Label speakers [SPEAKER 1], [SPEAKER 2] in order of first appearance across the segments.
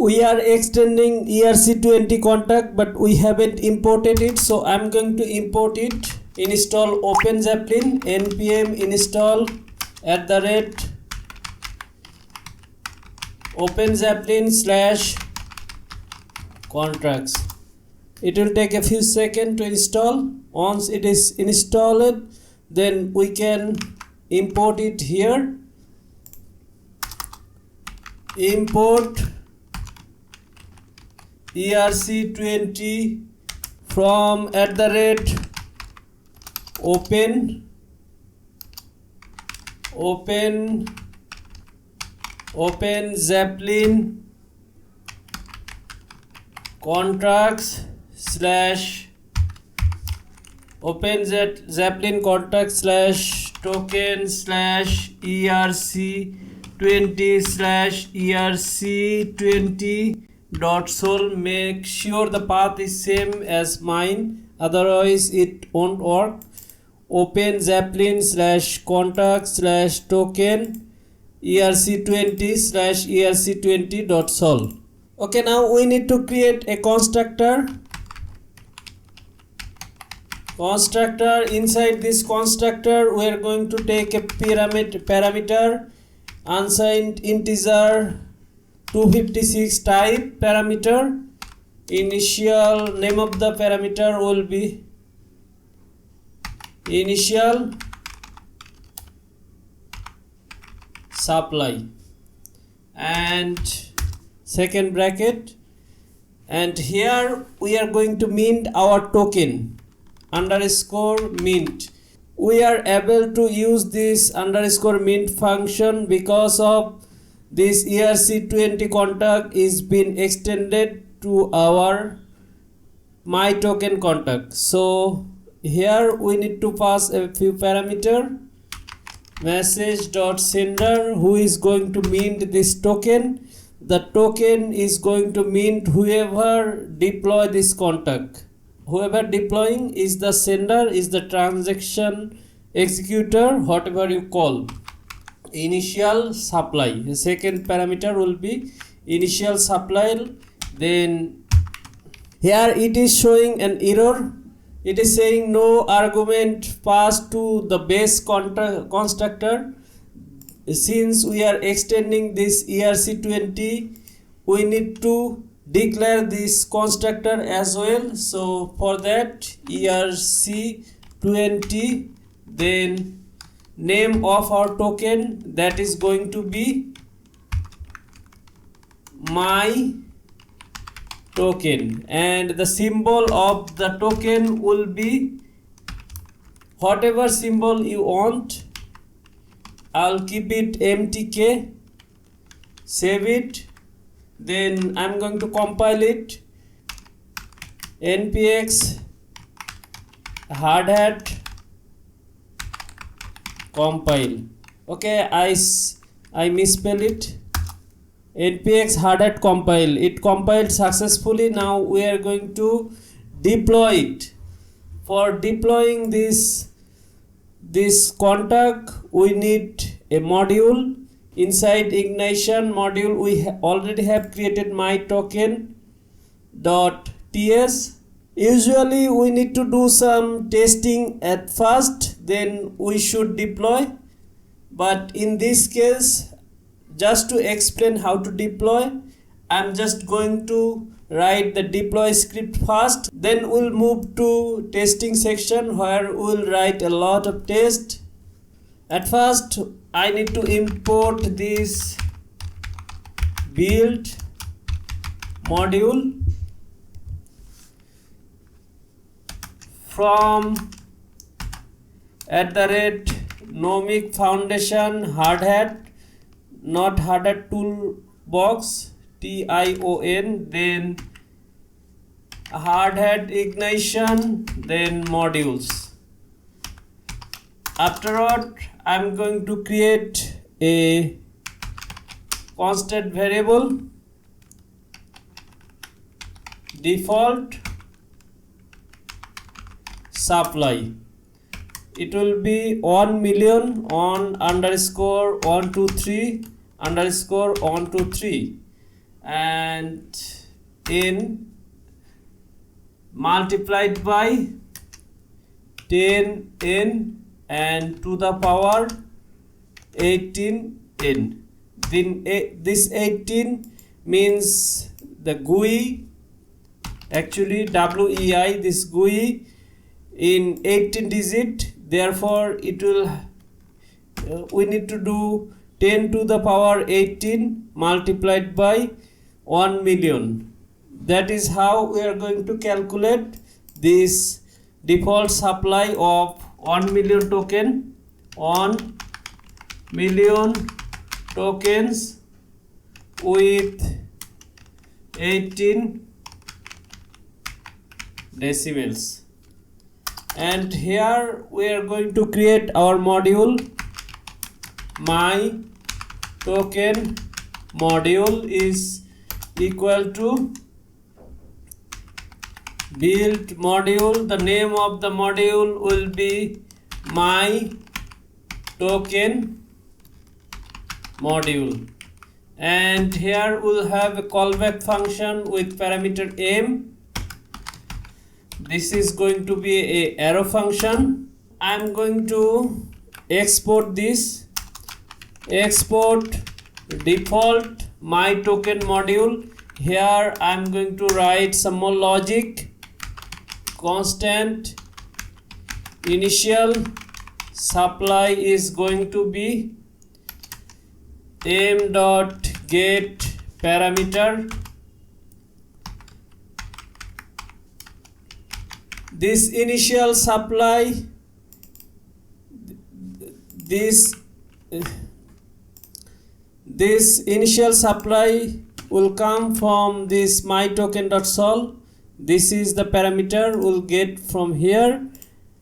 [SPEAKER 1] We are extending ERC20 contact, but we haven't imported it, so I'm going to import it. Install OpenZeppelin, npm install @OpenZeppelin/contracts. It will take a few seconds to install. Once it is installed, then we can import it here. Import ERC20 from OpenZeppelin contracts slash OpenZeppelin contract slash token slash ERC20 slash ERC20 .sol. Make sure the path is same as mine, otherwise it won't work. OpenZeppelin slash contact slash token ERC20 slash ERC20 .sol. Okay, now we need to create a constructor. Inside this constructor we are going to take a parameter unsigned integer 256 type parameter. Initial name of the parameter will be initial supply and second bracket, and here we are going to mint our token _mint. We are able to use this _mint function because of this ERC20 contact is been extended to our my token contact. So here we need to pass a few parameter. Message.sender, who is going to mint this token. The token is going to mint whoever deploy this contact. Whoever deploying is the sender, is the transaction executor, whatever you call. Initial supply, the second parameter will be initial supply. Then here it is showing an error. It is saying no argument passed to the base constructor. Since we are extending this ERC20, we need to declare this constructor as well. So for that, ERC20, then name of our token, that is going to be my token, and the symbol of the token will be whatever symbol you want. I'll keep it MTK, save it, then I'm going to compile it. npx Hardhat compile. Okay, I misspell it. npx Hardhat compile. It compiled successfully. Now we are going to deploy it. For deploying this contact, we need a module. Inside ignition module, we already have created my token.ts. Usually we need to do some testing at first, then we should deploy. But in this case, just to explain how to deploy, I'm just going to write the deploy script first, then we'll move to testing section where we'll write a lot of tests. At first, I need to import this build module from @Nomic Foundation Hardhat, not Hardhat toolbox, TION, then Hardhat ignition, then modules. Afterward, I'm going to create a constant variable default supply. It will be 1 million on _123 _123. and n multiplied by 10n and to the power 18n. Then this 18 means the GUI, actually WEI, this GUI in 18 digit, therefore it will we need to do 10 to the power 18 multiplied by 1 million. That is how we are going to calculate this default supply of 1 million token, 1 million tokens with 18 decimals. And here we are going to create our module. My token module is equal to build module. The name of the module will be my token module, and here we'll have a callback function with parameter m. This is going to be a arrow function. I'm going to export this, export default my token module. Here I'm going to write some more logic. Constant initial supply is going to be m dot get parameter. This initial supply, this initial supply will come from this my token.sol. This is the parameter we'll get from here,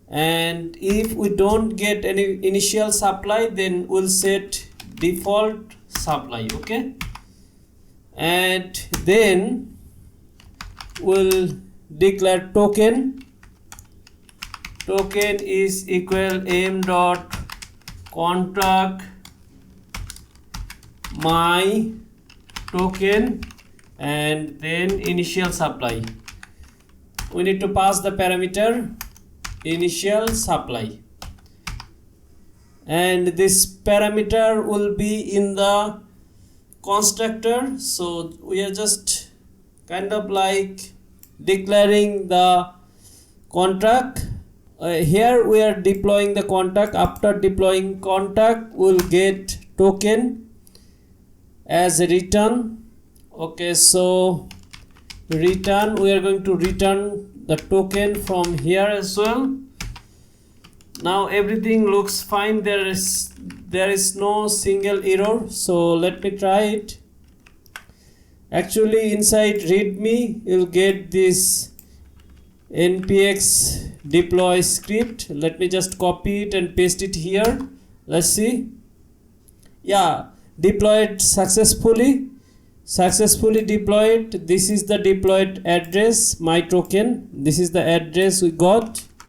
[SPEAKER 1] and if we don't get any initial supply, then we'll set default supply. Okay, and then we'll declare token. Token is equal m dot contract my token and then initial supply. We need to pass the parameter initial supply, and this parameter will be in the constructor. So we are just kind of like declaring the contract. Here we are deploying the contract. After deploying contract, we'll get token as a return. Okay, so return, we are going to return the token from here as well. Now everything looks fine. There is no single error. So let me try it. Actually inside readme you'll get this npx deploy script. Let me just copy it and paste it here. Let's see. Yeah, deployed successfully deployed. This is the deployed address, my token. This is the address we got.